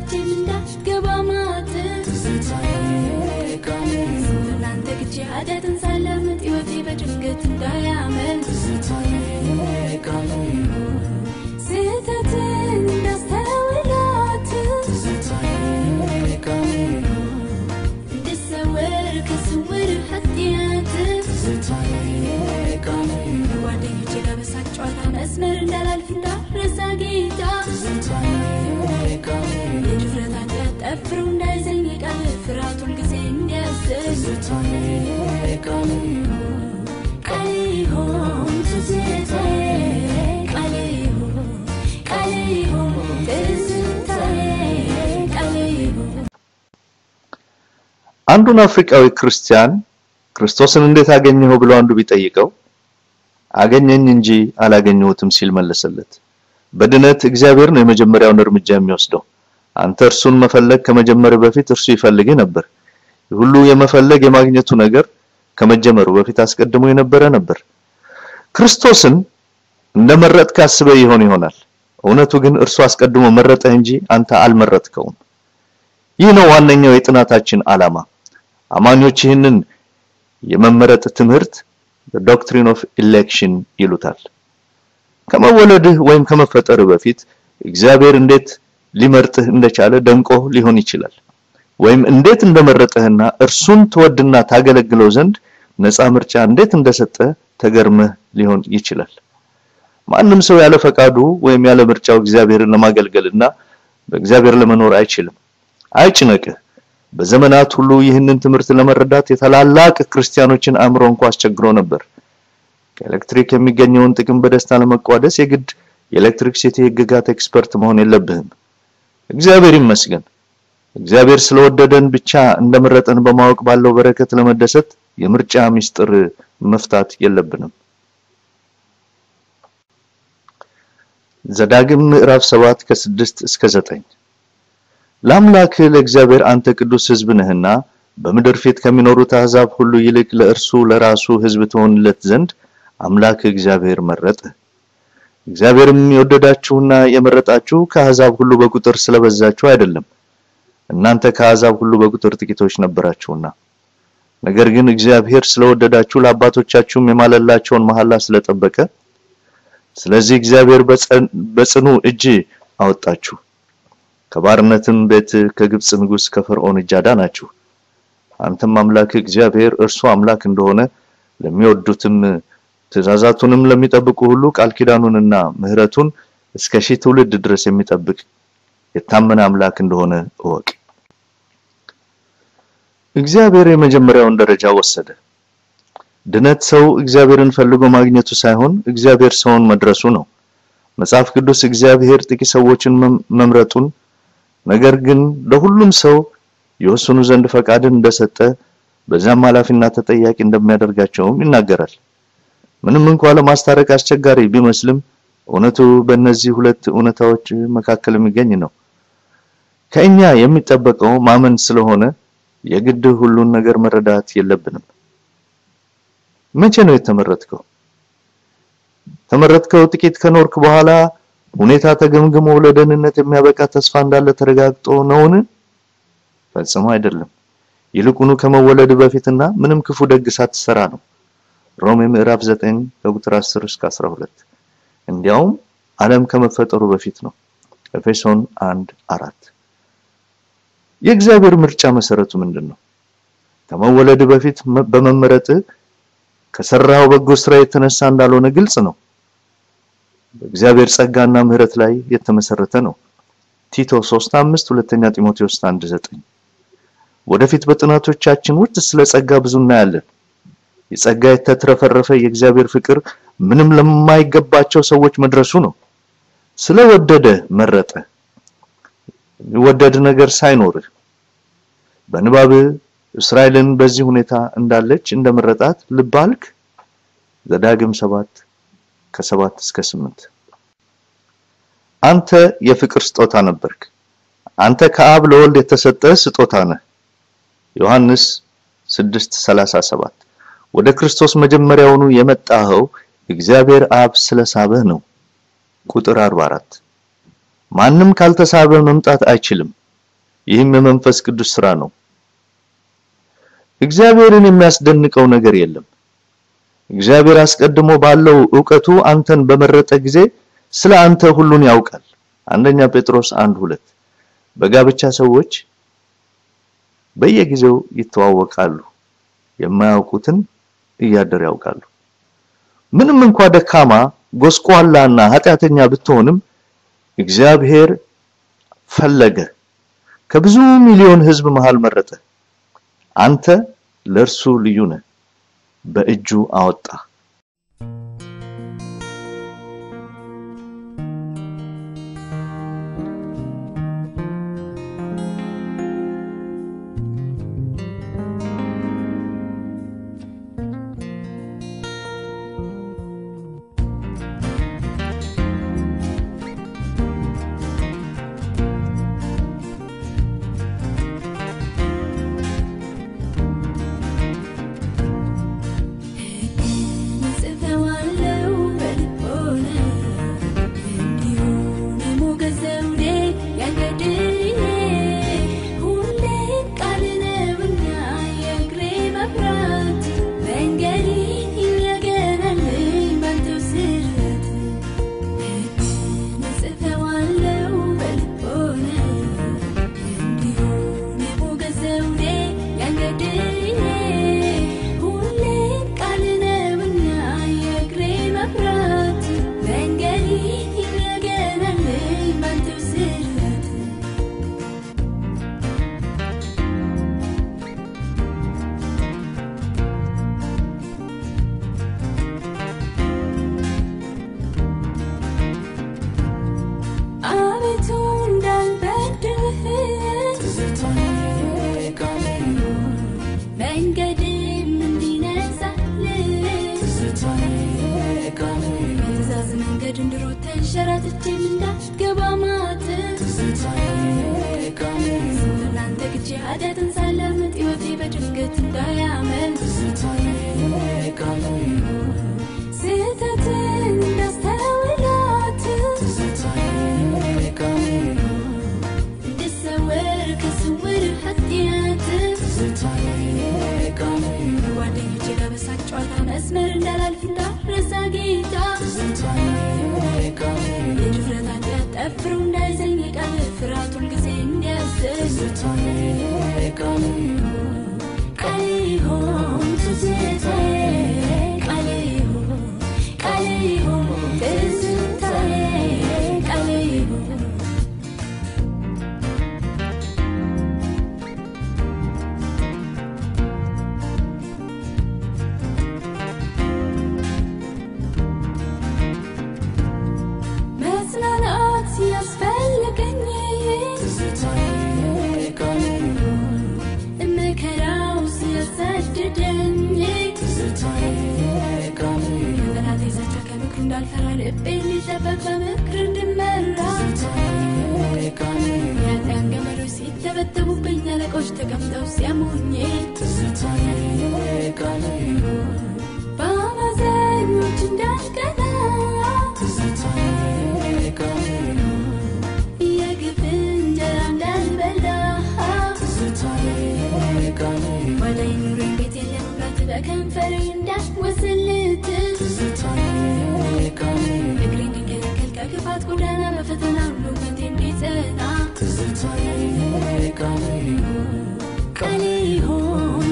ፈርቼም እንዳትገባ ማት እናንተ ግጄ ኃጢአትን ሳላምጥ ሕይወቴ በድንገት እንዳያመልጥ ስህተትን እንዳስተውላት እንድሰወር ከስውር ኃጢአት ጓደኞቼ ለበሳቅ ጨዋታ መስመር እንዳላልፍ እንዳረሳ ጌታ የድፍረት ኃጢአት ጠፍሮ እንዳይዘኝ ቃል ፍርሃት ሁልጊዜ እንዲያስብ ቃል ይሁን ትዝታዬ ቃል ይሁን ትዝታዬ ቃል ይሁን አንዱን አፍሪካዊ ክርስቲያን ክርስቶስን እንዴት አገኘው ብሎ አንዱ ቢጠይቀው አገኘኝ እንጂ አላገኘሁትም ሲል መለሰለት በድነት እግዚአብሔር ነው የመጀመሪያውን እርምጃ የሚወስደው አንተ እርሱን መፈለግ ከመጀመሩ በፊት እርሱ ይፈልግ ነበር ሁሉ የመፈለግ የማግኘቱ ነገር ከመጀመሩ በፊት አስቀድሞ የነበረ ነበር ክርስቶስን እንደመረጥክ አስበህ ይሆናል እውነቱ ግን እርሱ አስቀድሞ መረጠ እንጂ አንተ አልመረጥከውም ይህ ነው ዋነኛው የጥናታችን ዓላማ አማኞች ይህንን የመመረጥ ትምህርት the doctrine of election ይሉታል ከመወለድህ ወይም ከመፈጠርህ በፊት እግዚአብሔር እንዴት ሊመርጥህ እንደቻለ ደንቆ ሊሆን ይችላል ወይም እንዴት እንደመረጠህና እርሱን ተወድና ታገለግለው ዘንድ ነፃ ምርጫ እንዴት እንደሰጠ ተገርመህ ሊሆን ይችላል ማንንም ሰው ያለ ፈቃዱ ወይም ያለ ምርጫው እግዚአብሔርን ለማገልገልና በእግዚአብሔር ለመኖር አይችልም አይጭነቅህ በዘመናት ሁሉ ይህንን ትምህርት ለመረዳት የተላላቅ ክርስቲያኖችን አእምሮ እንኳን አስቸግሮ ነበር ከኤሌክትሪክ የሚገኘውን ጥቅም በደስታ ለመቋደስ የግድ የኤሌክትሪክ ሲቲ ህግጋት ኤክስፐርት መሆን የለብህም እግዚአብሔር ይመስገን እግዚአብሔር ስለወደደን ብቻ እንደመረጠን በማወቅ ባለው በረከት ለመደሰት የምርጫ ሚስጥር መፍታት የለብንም ዘዳግም ምዕራፍ 7 ከ6 እስከ 9 ለአምላክ ለእግዚአብሔር አንተ ቅዱስ ሕዝብ ነህና በምድር ፊት ከሚኖሩት አሕዛብ ሁሉ ይልቅ ለእርሱ ለራሱ ሕዝብ ትሆንለት ዘንድ አምላክ እግዚአብሔር መረጠ እግዚአብሔርም የወደዳችሁና የመረጣችሁ ከአሕዛብ ሁሉ በቁጥር ስለበዛችሁ አይደለም እናንተ ከአሕዛብ ሁሉ በቁጥር ጥቂቶች ነበራችሁና ነገር ግን እግዚአብሔር ስለወደዳችሁ ለአባቶቻችሁም የማለላቸውን መሐላ ስለጠበቀ ስለዚህ እግዚአብሔር በጽኑ እጅ አወጣችሁ ከባርነትም ቤት ከግብጽ ንጉስ ከፈርዖን እጅ አዳናችሁ አንተም አምላክ እግዚአብሔር እርሱ አምላክ እንደሆነ ለሚወዱትም ትእዛዛቱንም ለሚጠብቁ ሁሉ ቃል ኪዳኑንና ምህረቱን እስከ ሺህ ትውልድ ድረስ የሚጠብቅ የታመነ አምላክ እንደሆነ እወቅ እግዚአብሔር የመጀመሪያውን ደረጃ ወሰደ ድነት ሰው እግዚአብሔርን ፈልጎ ማግኘቱ ሳይሆን እግዚአብሔር ሰውን መድረሱ ነው መጽሐፍ ቅዱስ እግዚአብሔር ጥቂት ሰዎችን መምረጡን ነገር ግን ለሁሉም ሰው የወሰኑ ዘንድ ፈቃድን እንደሰጠ በዛም ኃላፊና ተጠያቂ እንደሚያደርጋቸውም ይናገራል ምንም እንኳን ለማስታረቅ አስቸጋሪ ቢመስልም እውነቱ በእነዚህ ሁለት እውነታዎች መካከል የሚገኝ ነው ከኛ የሚጠበቀው ማመን ስለሆነ የግድ ሁሉን ነገር መረዳት የለብንም መቼ ነው ተመረጥከው ጥቂት ከኖርክ በኋላ ሁኔታ ተገምግሞ ለደህንነት የሚያበቃ ተስፋ እንዳለ ተረጋግጦ ነውን ፈጽሞ አይደለም ይልቁኑ ከመወለድ በፊትና ምንም ክፉ ደግ ሳትሰራ ነው ሮሜ ምዕራፍ 9 ቁጥር 10 እስከ 12 እንዲያውም ዓለም ከመፈጠሩ በፊት ነው ኤፌሶን 1:4 የእግዚአብሔር ምርጫ መሰረቱ ምንድነው ከመወለድ በፊት በመመረጥ ከሰራው በጎ ስራ የተነሳ እንዳልሆነ ግልጽ ነው በእግዚአብሔር ጸጋና ምህረት ላይ የተመሰረተ ነው ቲቶ 3:5 ሁለተኛ ጢሞቴዎስ 1:9 ወደፊት በጥናቶቻችን ውስጥ ስለ ጸጋ ብዙ እናያለን የጸጋ የተትረፈረፈ የእግዚአብሔር ፍቅር ምንም ለማይገባቸው ሰዎች መድረሱ ነው ስለወደደ መረጠ ወደደ ነገር ሳይኖር በንባብ እስራኤልን በዚህ ሁኔታ እንዳለች እንደመረጣት ልባልክ ዘዳግም 7 ከ7 እስከ 8 አንተ የፍቅር ስጦታ ነበርክ አንተ ከአብ ለወልድ የተሰጠ ስጦታ ነህ ዮሐንስ 6:37 ወደ ክርስቶስ መጀመሪያውኑ የመጣኸው እግዚአብሔር አብ ስለሳበህ ነው ቁጥር 44 ማንም ካልተሳበ መምጣት አይችልም ይህም የመንፈስ ቅዱስ ሥራ ነው። እግዚአብሔርን የሚያስደንቀው ነገር የለም። እግዚአብሔር አስቀድሞ ባለው ዕውቀቱ አንተን በመረጠ ጊዜ ስለ አንተ ሁሉን ያውቃል። አንደኛ ጴጥሮስ 1:2 በጋብቻ ሰዎች በየጊዜው ይተዋወቃሉ፣ የማያውቁትን እያደር ያውቃሉ። ምንም እንኳን ደካማ ጎስቋላና ኃጢአተኛ ብትሆንም እግዚአብሔር ፈለገ፣ ከብዙ ሚሊዮን ሕዝብ መሃል መረጠ። አንተ ለእርሱ ልዩ ነህ፣ በእጁ አወጣ። Kali hon,